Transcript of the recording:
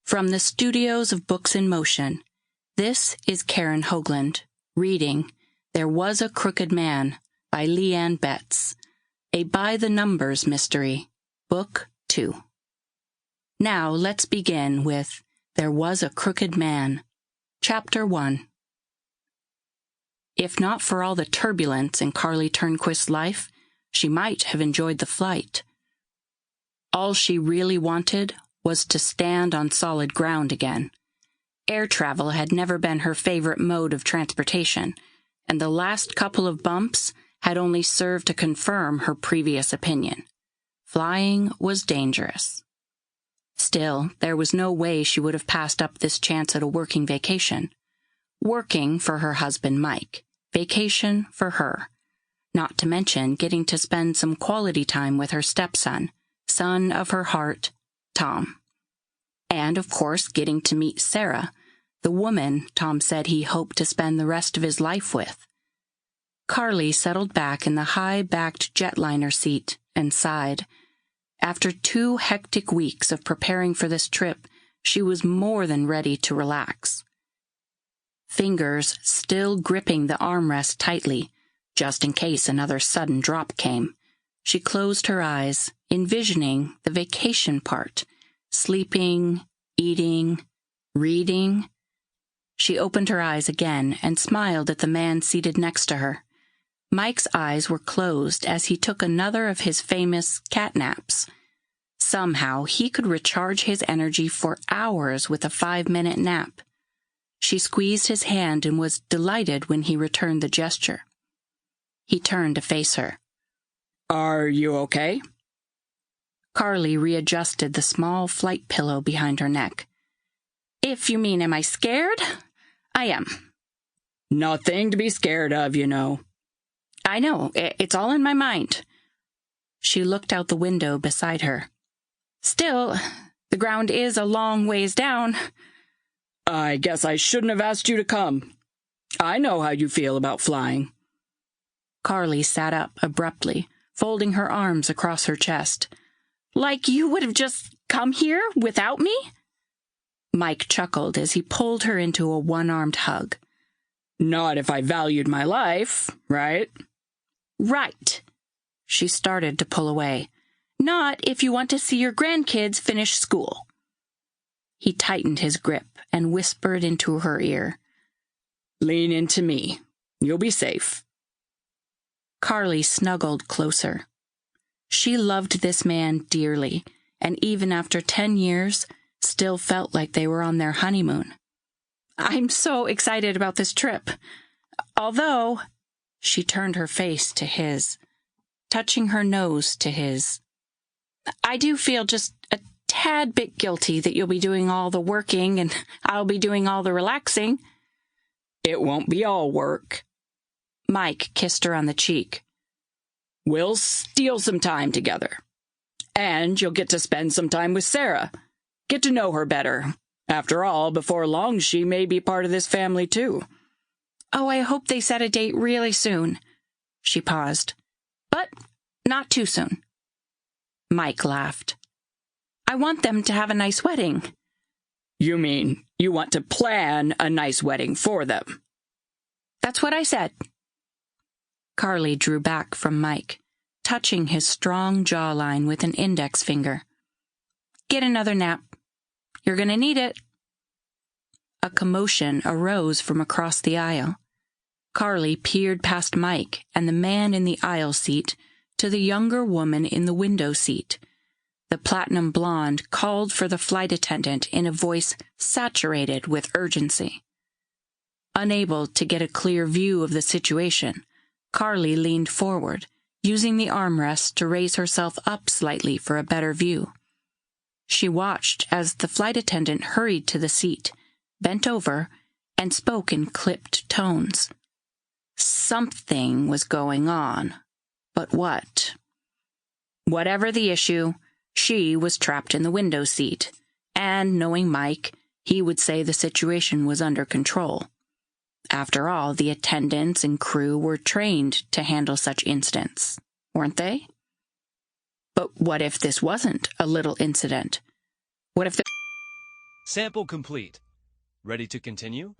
From the studios of Books in Motion, this is Caryn Hoaglund, reading There Was a Crooked Man by Leeann Betts, a by-the-numbers mystery, Book 2. Now let's begin with There Was a Crooked Man, Chapter 1. If not for all the turbulence in Carly Turnquist's life, she might have enjoyed the flight. All she really wanted was to stand on solid ground again. Air travel had never been her favorite mode of transportation, and the last couple of bumps had only served to confirm her previous opinion. Flying was dangerous. Still, there was no way she would have passed up this chance at a working vacation. Working for her husband Mike, vacation for her. Not to mention getting to spend some quality time with her stepson, son of her heart, Tom. And, of course, getting to meet Sarah, the woman Tom said he hoped to spend the rest of his life with. Carly settled back in the high-backed jetliner seat and sighed. After 2 hectic weeks of preparing for this trip, she was more than ready to relax. Fingers still gripping the armrest tightly, just in case another sudden drop came, she closed her eyes, envisioning the vacation part, sleeping, eating, reading. She opened her eyes again and smiled at the man seated next to her. Mike's eyes were closed as he took another of his famous cat naps. Somehow he could recharge his energy for hours with a 5-minute nap. She squeezed his hand and was delighted when he returned the gesture. He turned to face her. "Are you okay?" Carly readjusted the small flight pillow behind her neck. "If you mean am I scared? I am." "Nothing to be scared of, you know." "I know. It's all in my mind." She looked out the window beside her. "Still, the ground is a long ways down." "I guess I shouldn't have asked you to come. I know how you feel about flying." Carly sat up abruptly, folding her arms across her chest. "Like you would have just come here without me?" Mike chuckled as he pulled her into a one-armed hug. "Not if I valued my life, right?" "Right." She started to pull away. "Not if you want to see your grandkids finish school." He tightened his grip and whispered into her ear. "Lean into me. You'll be safe." Carly snuggled closer. She loved this man dearly, and even after 10 years, still felt like they were on their honeymoon. "I'm so excited about this trip. Although," she turned her face to his, touching her nose to his, "I do feel just a tad bit guilty that you'll be doing all the working and I'll be doing all the relaxing." "It won't be all work." Mike kissed her on the cheek. "We'll steal some time together. And you'll get to spend some time with Sarah. Get to know her better. After all, before long she may be part of this family too." "Oh, I hope they set a date really soon." She paused. "But not too soon." Mike laughed. "I want them to have a nice wedding." "You mean you want to plan a nice wedding for them?" "That's what I said." Carly drew back from Mike, touching his strong jawline with an index finger. "Get another nap. You're going to need it." A commotion arose from across the aisle. Carly peered past Mike and the man in the aisle seat to the younger woman in the window seat. The platinum blonde called for the flight attendant in a voice saturated with urgency. Unable to get a clear view of the situation, Carly leaned forward, using the armrest to raise herself up slightly for a better view. She watched as the flight attendant hurried to the seat, bent over, and spoke in clipped tones. Something was going on, but what? Whatever the issue, she was trapped in the window seat, and knowing Mike, he would say the situation was under control. After all, the attendants and crew were trained to handle such incidents, weren't they? But what if this wasn't a little incident? What if Sample complete. Ready to continue?